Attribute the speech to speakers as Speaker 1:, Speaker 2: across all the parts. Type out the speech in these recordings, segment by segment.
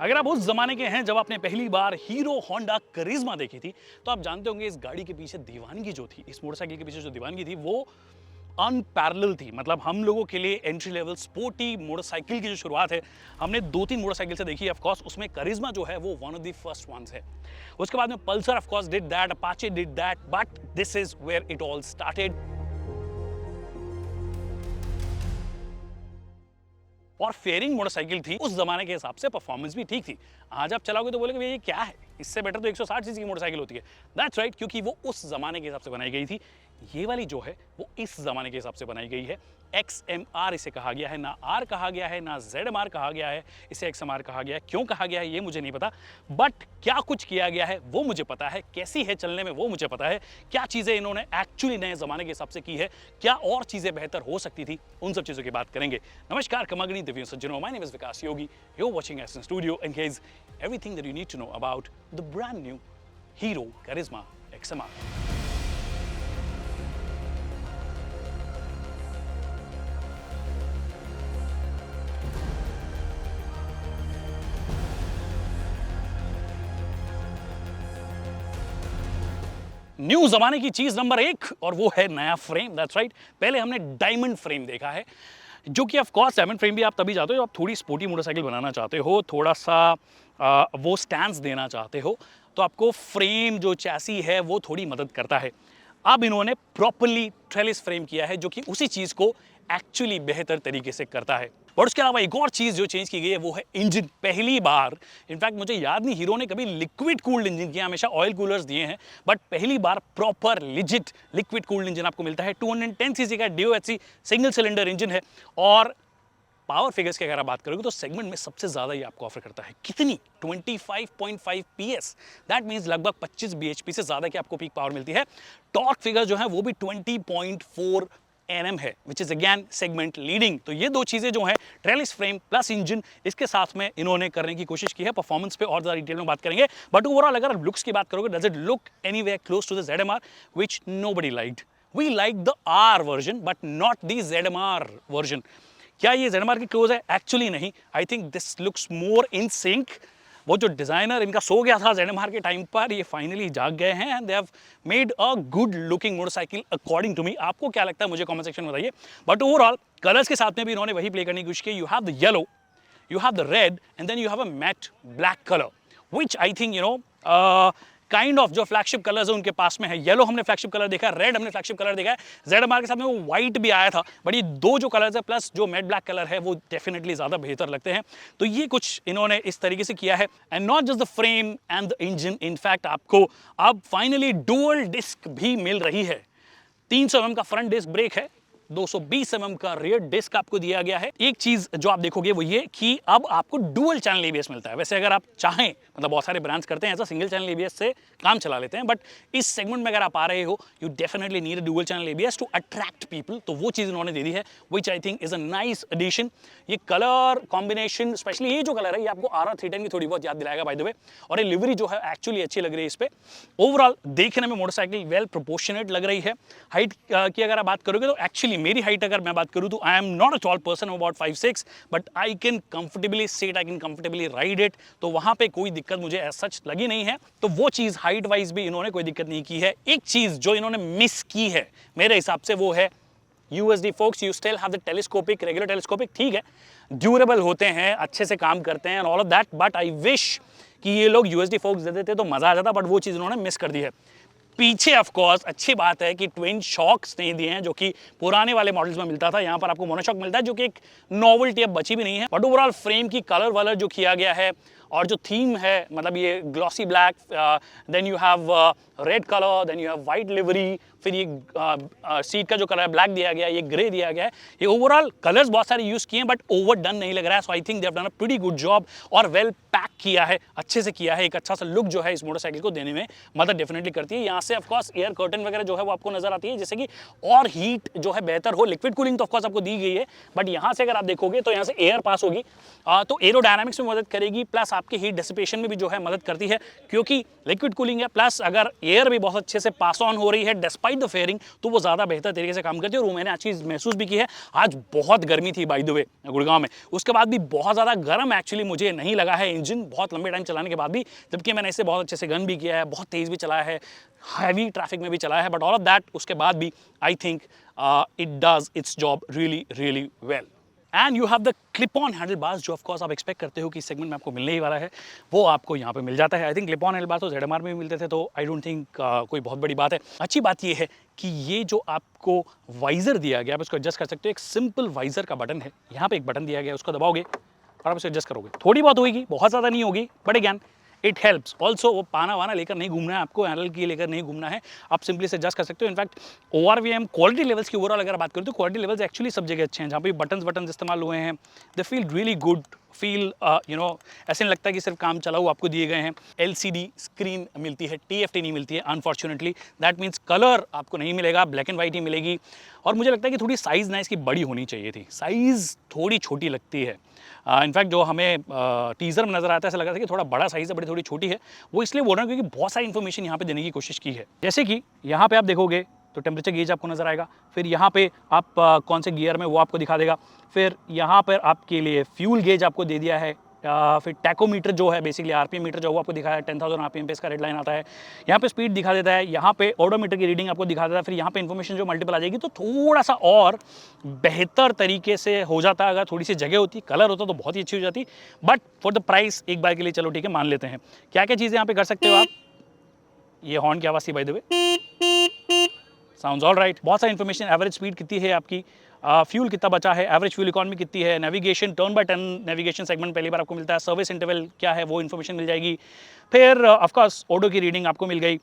Speaker 1: अगर आप उस जमाने के हैं जब आपने पहली बार हीरो होंडा करिश्मा देखी थी तो आप जानते होंगे इस गाड़ी के पीछे दीवानगी जो थी, इस मोटरसाइकिल के पीछे जो दीवानगी थी वो अनपैरेलल थी। मतलब हम लोगों के लिए एंट्री लेवल स्पोर्टी मोटरसाइकिल की जो शुरुआत है हमने 2-3 मोटरसाइकिल से देखी है। ऑफ कोर्स उसमें करिश्मा जो है वो one of the first ones है। उसके बाद में Pulsar of course did that, Apache did that, but this is where it all started. और फेयरिंग मोटरसाइकिल थी, उस जमाने के हिसाब से परफॉर्मेंस भी ठीक थी। आज आप चलाओगे तो बोलोगे भैया ये क्या है, इससे बेटर तो 160 सीसी की मोटरसाइकिल होती है। दैट्स राइट, क्योंकि वो उस जमाने के हिसाब से बनाई गई थी। ये वाली जो है वो इस जमाने के हिसाब से बनाई गई है। XMR इसे कहा गया है, ना R कहा गया है ना ZMR कहा गया है, इसे XMR कहा गया है। क्यों कहा गया है ये मुझे नहीं पता, बट क्या कुछ किया गया है वो मुझे पता है, कैसी है चलने में वो मुझे पता है, क्या चीज़ें इन्होंने एक्चुअली नए ज़माने के हिसाब से की है, क्या और चीज़ें बेहतर हो सकती थी, उन सब चीज़ों की बात करेंगे। नमस्कार कमागनी दिव्यों सज्जनों, my name is Vikas Yogi, you are watching S studio and here's everything that you need to know about the brand new Hero Karizma XMR। New जमाने की चीज नंबर 1 और वो है नया फ्रेम। दैट्स राइट, पहले हमने डायमंड फ्रेम देखा है, जो कि ऑफ कोर्स डायमंड फ्रेम भी आप तभी जाते हो जब आप थोड़ी स्पोर्टी मोटरसाइकिल बनाना चाहते हो, थोड़ा सा वो स्टैंड्स देना चाहते हो, तो आपको फ्रेम जो चैसी है वो थोड़ी मदद करता है। अब इन्होंने प्रॉपरली ट्रेलिस फ्रेम किया है जो कि उसी चीज को एक्चुअली बेहतर तरीके से करता है। और उसके अलावा एक और चीज जो चेंज की गई है वो है इंजन। पहली बार, इनफैक्ट मुझे याद नहीं हीरो ने कभी लिक्विड कूल्ड इंजन किया, हमेशा ऑयल कूलर्स दिए हैं, बट पहली बार proper legit liquid cooled engine आपको मिलता है। 210 सीसी का DOHC सिंगल सिलेंडर इंजन है और पावर फिगर्स की अगर आप बात करोगे तो सेगमेंट में सबसे ज्यादा ये आपको ऑफर करता है। कितनी? 25.5 PS। दैट मींस लगभग 25 bhp से ज्यादा की आपको पीक पावर मिलती है। टॉर्क फिगर जो है वो भी 20.4 Nm है, which is again segment leading. तो ये दो चीजें जो है ट्रेलिस फ्रेम प्लस इंजन, इसके साथ में इन्होंने करने की कोशिश की है। परफॉर्मेंस पे और ज्यादा डिटेल में बात करेंगे, बट ओवरऑल अगर लुक्स की बात करोगे, does it look anywhere close to the ZMR which nobody liked. We like the R version but not the ZMR version. क्या ये ZMR की क्लोज है? एक्चुअली नहीं। I think this looks more in sync. वो जो designer इनका सो गया था ZMR के टाइम पर, ये फाइनली जाग गए हैं and they have made a good looking motorcycle according to me. आपको क्या लगता है मुझे कमेंट सेक्शन में बताइए। बट ओवरऑल कलर्स के साथ में भी इन्होंने वही प्ले करने की कोशिश की। You have the yellow, you have the red, and then you have a matte black color, which I think kind of जो फ्लैगशिप कलर्स है उनके पास में है। येलो हमने फ्लैगशिप कलर देखा है, रेड हमने फ्लैगशिप कलर देखा है, ZMR के साथ में वो व्हाइट भी आया था, बट ये दो जो कलर्स है प्लस जो मैट ब्लैक कलर है वो डेफिनेटली ज्यादा बेहतर लगते हैं। तो ये कुछ इन्होंने इस तरीके से किया है। And not just the frame and the engine, in fact आपको अब फाइनली डुअल डिस्क भी मिल रही है। 300 mm का फ्रंट डिस्क ब्रेक है, 220 mm का रियर डिस्क आपको दिया गया है। एक चीज जो आप देखोगे वो ये कि अब आपको डुअल चैनल ABS मिलता है। वैसे अगर आप चाहें, मतलब बहुत सारे ब्रांड्स करते हैं ऐसा, सिंगल चैनल ABS से काम चला लेते हैं, बट इस सेगमेंट में अगर आप आ रहे हो you definitely need a dual channel ABS to attract people. तो वो चीज इन्होंने दे दी है, which I think is a nice addition. ये कलर कॉम्बिनेशन, स्पेशली ये जो कलर है ये आपको RR310 की थोड़ी बहुत याद दिलाएगा बाय द वे, और ये लिवरी जो है एक्चुअली अच्छी लग रही है इस पे। ओवरऑल देखने में मोटरसाइकिल वेल प्रोपोर्शनेट लग रही है। हाइट की अगर आप बात करोगे तो एक्चुअली मेरी हाइट अगर मैं बात करूं तो I am not a tall person, about 5'6", but I can comfortably sit, I can comfortably ride it. तो वहां पे कोई दिक्कत मुझे एज सच लगी नहीं है। तो वो चीज हाइट वाइज भी इन्होंने कोई दिक्कत नहीं की है। एक चीज जो इन्होंने मिस की है मेरे हिसाब से वो है USD forks. You still have the telescopic, regular telescopic, ठीक है, ड्यूरेबल होते हैं, अच्छे से काम करते हैं all of that, but I wish कि ये लोग USD फोक्स दे देते तो मजा आ जाता, बट वो चीज इन्होंने मिस कर दी है। पीछे ऑफ कोर्स अच्छी बात है कि ट्विन शॉक्स नहीं दिए हैं जो कि पुराने वाले मॉडल्स में मिलता था। यहाँ पर आपको मोनोशॉक मिलता है जो कि एक नॉवेल्टी अब बची भी नहीं है। बट ओवरऑल फ्रेम की कलर वालर जो किया गया है और जो थीम है, मतलब ये glossy black, then you have red colour, then you have white livery, फिर ये सीट का जो कलर ब्लैक दिया गया है, ये ग्रे दिया गया है। ये ओवरऑल कलर्स बहुत सारे यूज किए हैं बट ओवर डन नहीं लग रहा है। So I think they have done a pretty good job और वेल पैक किया है, अच्छे से किया है। एक अच्छा सा लुक जो है इस मोटरसाइकिल को देने में मदद डेफिनेटली करती है। यहाँ से ऑफ कोर्स एयर कर्टन वगैरह जो है वो आपको नजर आती है, जैसे कि और हीट जो है बेहतर हो। लिक्विड कूलिंग तो ऑफ कोर्स आपको दी गई है, बट यहाँ से अगर आप देखोगे तो यहाँ से एयर पास होगी, तो एरोडायनामिक्स में मदद करेगी, प्लस आपके हीट डिसिपेशन में भी जो है मदद करती है, क्योंकि लिक्विड कूलिंग है, प्लस अगर एयर भी बहुत अच्छे से पास ऑन हो रही है डिस्पाइट द फेयरिंग, तो वो ज़्यादा बेहतर तरीके से काम करती है। और वो मैंने आज चीज़ महसूस भी की है। आज बहुत गर्मी थी बाय द वे गुड़गांव में, उसके बाद भी बहुत ज़्यादा गर्म एक्चुअली मुझे नहीं लगा है इंजन बहुत लंबे टाइम चलाने के बाद भी, जबकि मैंने इसे बहुत अच्छे से गन भी किया है, बहुत तेज़ भी चलाया है, हैवी ट्रैफिक में भी चलाया है, बट ऑल ऑफ दैट उसके बाद भी I think it does it's job really really well. And you have the clip on handle bars, जो ऑफकोर्स आप एक्सपेक्ट करते हो कि इस सेगमेंट में आपको मिलने ही वाला है, वो आपको यहाँ पे मिल जाता है। I think clip on handle bars तो ZMR में भी मिलते थे, तो आई डोंट थिंक कोई बहुत बड़ी बात है। अच्छी बात ये है कि ये जो आपको वाइजर दिया गया, आप इसको एडजस्ट कर सकते हो। एक सिंपल वाइजर का बटन है, यहाँ पे एक बटन दिया गया, उसको दबाओगे और आप इसे एडजस्ट करोगे। थोड़ी बहुत होगी, बहुत ज़्यादा नहीं होगी, but again it helps also. वो पाना वाना लेकर नहीं घूमना है आपको, एनएल की लेकर नहीं घूमना है, आप सिंपली से एडजस्ट कर सकते हो। इनफैक्ट ORVM क्वालिटी लेवल्स की ओवरऑल अगर बात करें तो क्वालिटी लेवल्स एक्चुअली सब जगह अच्छे हैं। जहाँ पे बटन इस्तेमाल हुए हैं, they feel really good, feel ऐसे नहीं लगता कि सिर्फ काम चलाओ आपको दिए गए हैं। LCD स्क्रीन मिलती है, TFT नहीं मिलती है अनफॉर्चुनेटली। दैट मीन्स कलर आपको नहीं मिलेगा, ब्लैक एंड वाइट ही मिलेगी। और मुझे लगता है कि थोड़ी साइज़ ना इसकी बड़ी होनी चाहिए थी, साइज़ थोड़ी छोटी लगती है। इनफैक्ट जो हमें टीज़र में नज़र आता है, ऐसा लग रहा था कि थोड़ा बड़ा साइज़ है, बड़ी थोड़ी छोटी है। वो इसलिए बोल रहा हूँ क्योंकि बहुत सारी इन्फॉर्मेशन यहाँ पे देने की कोशिश की है। जैसे कि यहाँ पे आप देखोगे तो टेम्परेचर गेज आपको नज़र आएगा, फिर यहाँ पे आप कौन से गियर में वो आपको दिखा देगा, फिर यहाँ पर आपके लिए फ्यूल गेज आपको दे दिया है, फिर टैकोमीटर जो है बेसिकली RPM मीटर जो वो आपको दिखाया है, 10,000 RPM पे इसका रेड लाइन आता है। यहाँ पे स्पीड दिखा देता है, यहाँ पे ओडोमीटर की रीडिंग आपको दिखा देता है, फिर यहाँ पे इन्फॉर्मेशन जो मल्टीपल आ जाएगी, तो थोड़ा सा और बेहतर तरीके से हो जाता। अगर थोड़ी सी जगह होती, कलर होता तो बहुत ही अच्छी हो जाती, बट फॉर द प्राइस एक बार के लिए चलो ठीक है मान लेते हैं। क्या क्या चीज़ें यहाँ पे कर सकते हो आप, ये हॉर्न की आवाज़ थी by the way, sounds all right. बहुत सारी इन्फॉर्मेशन, एवरेज स्पीड कितनी है आपकी, फ्यूल कितना बचा है, एवरेज फ्यूल इकॉनमी कितनी है, navigation turn by turn navigation segment पहली बार आपको मिलता है, सर्विस इंटरवल क्या है वो इन्फॉर्मेशन मिल जाएगी, फिर ऑफकोर्स ऑडो की रीडिंग आपको मिल गई,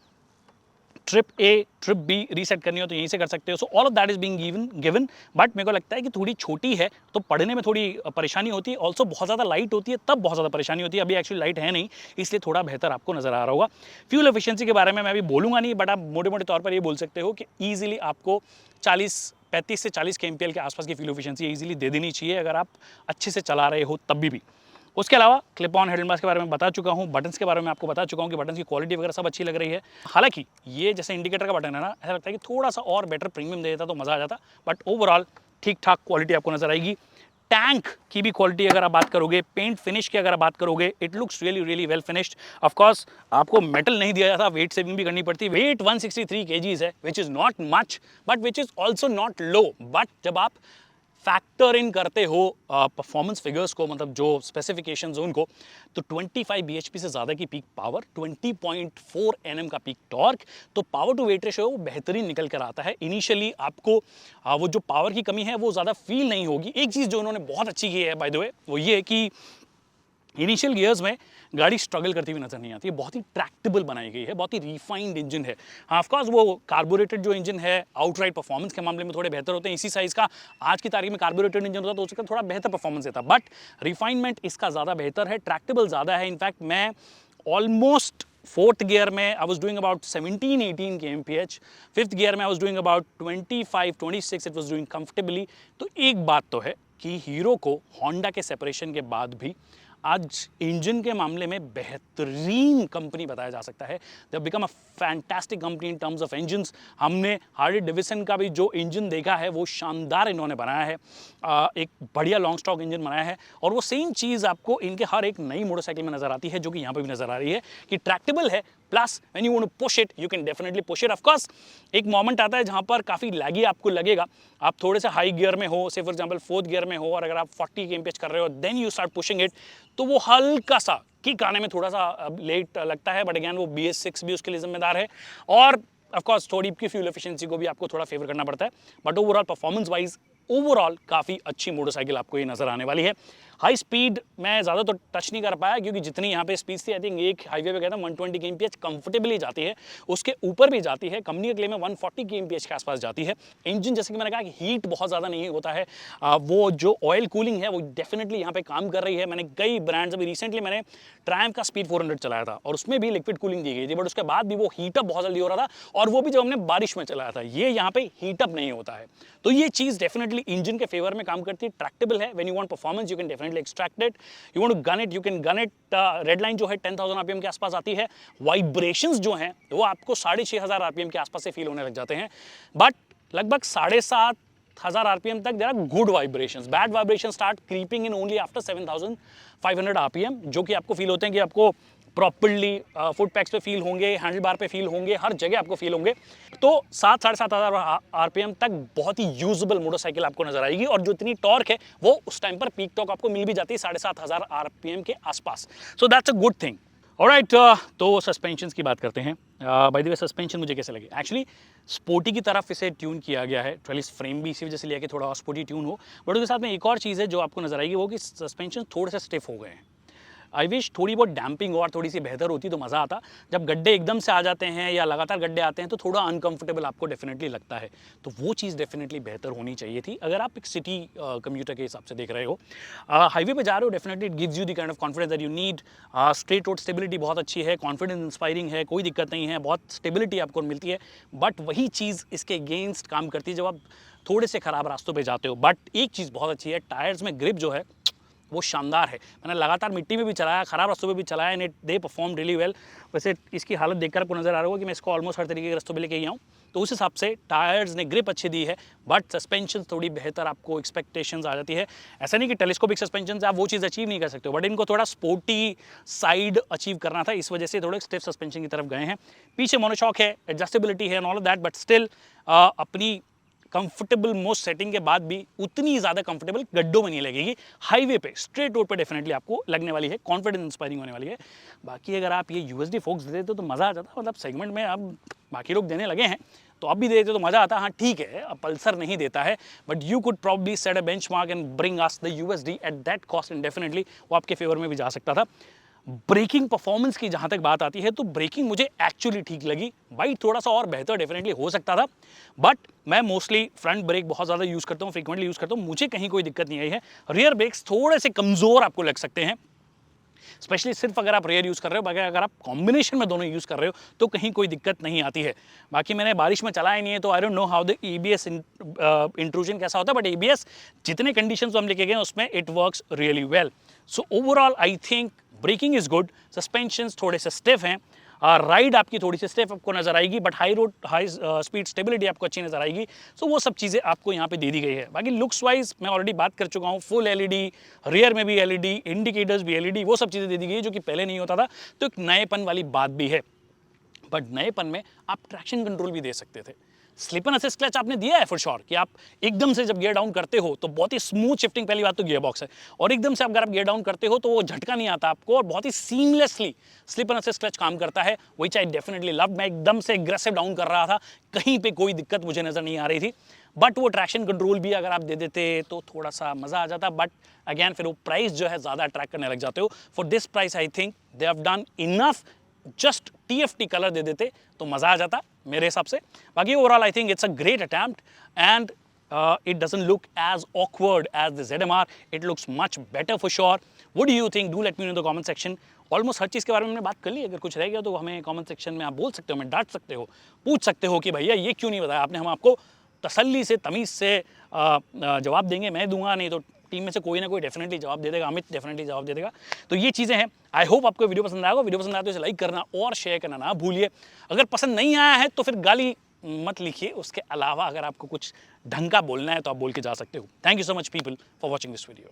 Speaker 1: trip A trip B reset करनी हो तो यहीं से कर सकते हो। So all of that is being given, but मेरे को लगता है कि थोड़ी छोटी है तो पढ़ने में थोड़ी परेशानी होती है। ऑल्सो बहुत ज़्यादा लाइट होती है, तब बहुत ज़्यादा परेशानी होती है। अभी एक्चुअली लाइट है नहीं, इसलिए थोड़ा बेहतर आपको नजर आ रहा होगा। फ्यूल एफिशिएंसी के बारे में मैं अभी बोलूँगा नहीं, बट आप मोटे मोटे तौर पर ये बोल सकते हो कि ईजिली आपको 35 से 40 kmpl के आसपास की फ्यूल एफिशिएंसी ईजिली दे देनी चाहिए अगर आप अच्छे से चला रहे हो तब भी। उसके अलावा क्लिप ऑन हैंडलबार्स के बारे में बता चुका हूँ, बटन्स के बारे में आपको बता चुका हूँ कि बटन्स की क्वालिटी वगैरह सब अच्छी लग रही है। हालांकि ये जैसे इंडिकेटर का बटन है ना, ऐसा लगता है कि थोड़ा सा और बेटर प्रीमियम दे देता तो मज़ा आ जाता, बट ओवरऑल ठीक ठाक क्वालिटी आपको नजर आएगी। टैंक की भी क्वालिटी अगर आप बात करोगे, पेंट फिनिश की अगर आप बात करोगे, it looks really really well finished. Of course आपको मेटल नहीं दिया जाता, वेट सेविंग भी करनी पड़ती। वेट 163 kgs है, which is not much but which is also not low. But जब आप फैक्टर इन करते हो परफॉर्मेंस फिगर्स को, मतलब जो स्पेसिफिकेशंस उनको, तो 25 bhp से ज़्यादा की पीक पावर, 20.4 Nm का पीक टॉर्क, तो पावर टू वेट रेशियो वो बेहतरीन निकल कर आता है। इनिशियली आपको वो जो पावर की कमी है वो ज़्यादा फील नहीं होगी। एक चीज़ जो उन्होंने बहुत अच्छी की है बाय द वे, वो ये है कि इनिशियल गियर्स में गाड़ी स्ट्रगल करती हुई नजर नहीं आती है, बहुत ही ट्रैक्टेबल बनाई गई है, बहुत ही रिफाइंड इंजन है। हाँ ऑफकोर्स वो कार्बोरेटेड जो इंजन है आउटराइट परफॉर्मेंस के मामले में थोड़े बेहतर होते हैं। इसी साइज़ का आज की तारीख में कार्बोरेटेड इंजन होता तो उसका थोड़ा बेहतर परफॉर्मेंस देता, बट रिफाइनमेंट इसका ज़्यादा बेहतर है, ट्रैक्टेबल ज़्यादा है। इनफैक्ट मैं ऑलमोस्ट फोर्थ गियर में I was doing about 17-18 kmph, fifth gear में I was doing about 25-26, it was doing comfortably. तो एक बात तो है कि हीरो को होंडा के सेपरेशन के बाद भी आज इंजन के मामले में बेहतरीन कंपनी बताया जा सकता है। They have become a fantastic company in terms of engines. हमने हार्ले डेविडसन का भी जो इंजन देखा है वो शानदार इन्होंने बनाया है, एक बढ़िया लॉन्ग स्टॉक इंजन बनाया है। और वो सेम चीज़ आपको इनके हर एक नई मोटरसाइकिल में नजर आती है, जो कि यहाँ पे भी नजर आ रही है कि ट्रैक्टेबल है, plus when you want to push it you can definitely push it. Of course एक मोमेंट आता है जहाँ पर काफ़ी लैगी आपको लगेगा, आप थोड़े से हाई गियर में हो, से फॉर एग्जांपल फोर्थ गियर में हो, और अगर आप 40 kmph कर रहे हो then you start pushing it, तो वो हल्का सा किक आने में थोड़ा सा लेट लगता है, बट अगेन वो BS6 भी उसके लिए जिम्मेदार है। और ऑफ कोर्स थोड़ी की फ्यूल एफिशिएंसी को भी आपको थोड़ा फेवर करना पड़ता है, but overall performance wise overall काफ़ी अच्छी मोटरसाइकिल आपको ये नज़र आने वाली है। हाई स्पीड मैं ज़्यादा तो टच नहीं कर पाया क्योंकि जितनी यहाँ पे स्पीड थी, आई थिंक एक हाईवे पे गया था 120 kmph कंफर्टेबली जाती है, उसके ऊपर भी जाती है, कंपनी के क्लेम में 140 kmph के आसपास जाती है। इंजन जैसे कि मैंने कहा कि हीट बहुत ज़्यादा नहीं होता है, वो जो ऑयल कूलिंग है वो डेफिनेटली यहाँ पे काम कर रही है। मैंने कई ब्रांड्स, अभी रिसेंटली मैंने ट्रायम्फ का स्पीड 400 चलाया था और उसमें भी लिक्विड कूलिंग दी गई थी, बट उसके बाद भी वो हीटअप बहुत जल्दी हो रहा था, और वो भी जब हमने बारिश में चलाया था। ये यहाँ पे हीटअप नहीं होता है, तो ये चीज़ डेफिनेटली इंजन के फेवर में काम करती है। ट्रैक्टेबल है, when you want performance you can definitely finally extract it, you want to gun it, you can gun it. Red line जो है 10,000 आरपीएम के आसपास आती है, वाइब्रेशंस जो हैं वो आपको 6,500 आरपीएम के आसपास से फील होने लग जाते हैं, बट लगभग 7,500 आरपीएम तक there are good vibrations. Bad vibration start creeping in only after 7,500 RPM, जो कि आपको फील होते हैं कि आपको प्रॉपर्ली फुट पैक्स पे फील होंगे, हैंडल बार पे फील होंगे, हर जगह आपको फील होंगे। तो 7,500 आरपीएम तक बहुत ही यूजेबल मोटरसाइकिल आपको नजर आएगी, और जो इतनी टॉर्क है वो उस टाइम पर पीक टॉर्क आपको मिल भी जाती है 7,500 आरपीएम के आसपास। So that's a good thing. Alright, तो सस्पेंशन की बात करते हैं। बाय द वे सस्पेंशन मुझे कैसे लगे, एक्चुअली स्पोर्टी की तरफ इसे ट्यून किया गया है, ट्रेलिस फ्रेम भी इसी वजह से लिया कि थोड़ा और स्पोर्टी ट्यून हो, बट उसके साथ में एक और चीज़ है जो आपको नजर आएगी, वो कि सस्पेंशन थोड़े से स्टिफ हो गए हैं। आई विश थोड़ी बहुत डैम्पिंग और थोड़ी सी बेहतर होती तो मज़ा आता। जब गड्ढे एकदम से आ जाते हैं या लगातार गड्ढे आते हैं तो थोड़ा अनकंफर्टेबल आपको डेफिनेटली लगता है, तो वो चीज़ डेफिनेटली बेहतर होनी चाहिए थी अगर आप एक सिटी कम्यूटर के हिसाब से देख रहे हो। हाईवे पे जा रहे हो, definitely it gives you the kind of confidence that you need. Straight road stability बहुत अच्छी है, कॉन्फिडेंस इंस्पायरिंग है, कोई दिक्कत नहीं है, बहुत स्टेबिलिटी आपको मिलती है, बट वही चीज़ इसके अगेंस्ट काम करती है जब आप थोड़े से ख़राब रास्तों पर जाते हो। बट एक चीज़ बहुत अच्छी है, टायर्स में ग्रिप जो है वो शानदार है। मैंने लगातार मिट्टी में भी चलाया, ख़राब रास्तों पे भी चलाया, and they perform really well. वैसे इसकी हालत देखकर आपको नज़र आ रहा होगा कि मैं इसको ऑलमोस्ट हर तरीके के रास्तों पे लेके गया हूँ, तो उस हिसाब से टायर्स ने ग्रिप अच्छी दी है, बट सस्पेंशन थोड़ी बेहतर आपको एक्सपेक्टेशंस आ जाती है। ऐसा नहीं कि टेलीस्कोपिक सस्पेंशन से आप वो चीज़ अचीव नहीं कर सकते हो, बट इनको थोड़ा स्पोर्टी साइड अचीव करना था, इस वजह से थोड़े स्टिफ सस्पेंशन की तरफ गए हैं। पीछे मोनोशॉक है, एडजस्टेबिलिटी है, all of that, but still अपनी कंफर्टेबल मोस्ट सेटिंग के बाद भी उतनी ज़्यादा कंफर्टेबल गड्ढों में नहीं लगेगी। हाईवे पे, स्ट्रेट रोड पे डेफिनेटली आपको लगने वाली है, कॉन्फिडेंस इंस्पायरिंग होने वाली है। बाकी अगर आप ये यूएसडी फोक्स दे देते तो मज़ा आ जाता, मतलब सेगमेंट में अब बाकी लोग देने लगे हैं तो अब भी दे देते तो मज़ा आता। हाँ ठीक है, अब पल्सर नहीं देता है, but you could probably set a benchmark and bring us the USD at that cost, and definitely वो आपके फेवर में भी जा सकता था। ब्रेकिंग परफॉर्मेंस की जहां तक बात आती है तो ब्रेकिंग मुझे एक्चुअली ठीक लगी, बाइट थोड़ा सा और बेहतर डेफिनेटली हो सकता था, बट मैं मोस्टली फ्रंट ब्रेक बहुत ज़्यादा यूज़ करता हूँ, फ्रीक्वेंटली यूज़ करता हूँ, मुझे कहीं कोई दिक्कत नहीं आई है। रियर ब्रेक्स थोड़े से कमज़ोर आपको लग सकते हैं, स्पेशली सिर्फ अगर आप रेयर यूज़ कर रहे हो, बाकी अगर आप कॉम्बिनेशन में दोनों यूज़ कर रहे हो तो कहीं कोई दिक्कत नहीं आती है। बाकी मैंने बारिश में चलाया नहीं है तो I don't know how the EBS intrusion कैसा होता है, बट EBS जितने कंडीशंस हम लेके गए उसमें it works really well. So overall I think braking is good, suspensions थोड़े से स्टिफ हैं, राइड आपकी थोड़ी सी स्टिफ आपको नजर आएगी, बट हाई स्पीड स्टेबिलिटी आपको अच्छी नजर आएगी। सो वो सब चीज़ें आपको यहाँ पे दे दी गई है। बाकी लुक्स वाइज मैं ऑलरेडी बात कर चुका हूँ, फुल LED, रियर में भी LED, इंडिकेटर्स भी LED, वो सब चीज़ें दे दी गई है जो कि पहले नहीं होता था, तो एक नएपन वाली बात भी है। बट नएपन में आप ट्रैक्शन कंट्रोल भी दे सकते थे। स्लिप एंड असिस्ट क्लच आपने दिया है फॉर श्योर कि आप एकदम से जब गियर डाउन करते हो तो बहुत ही स्मूथ शिफ्टिंग, पहली बात तो गियर बॉक्स है, और एकदम से अगर आप गियर डाउन करते हो तो वो झटका नहीं आता आपको, और बहुत ही seamlessly slip and assist clutch काम करता है, व्हिच आई डेफिनेटली लव। मैं एकदम से एग्रेसिव डाउन कर रहा था, कहीं पे कोई दिक्कत मुझे नजर नहीं आ रही थी, बट वो ट्रैक्शन कंट्रोल भी अगर आप दे देते तो थोड़ा सा मजा आ जाता। बट अगेन फिर वो प्राइस जो है ज़्यादा अट्रैक्ट करने लग जाते हो। For this price I think they have done enough, just TFT colour दे देते तो मज़ा आ जाता मेरे हिसाब से। बाकी overall I think it's a great attempt, and it doesn't look as awkward as the ZMR. It looks much better for sure. What do you think? Do let me know in the comment section. Almost हर चीज़ के बारे में हमने बात कर ली, अगर कुछ रह गया तो हमें कमेंट सेक्शन में आप बोल सकते हो, हमें डांट सकते हो, पूछ सकते हो कि भैया ये क्यों नहीं बताया आपने। हम आपको तसल्ली से, तमीज़ से जवाब देंगे, मैं दूंगा, नहीं तो टीम में से कोई ना कोई डेफिनेटली जवाब दे देगा, अमित डेफिनेटली जवाब दे देगा। तो ये चीज़ें हैं। आई होप आपको वीडियो पसंद आएगा। वीडियो पसंद आया तो इसे लाइक करना और शेयर करना ना भूलिए। अगर पसंद नहीं आया है तो फिर गाली मत लिखिए, उसके अलावा अगर आपको कुछ ढंग का बोलना है तो आप बोल के जा सकते हो। Thank you so much people for watching this video.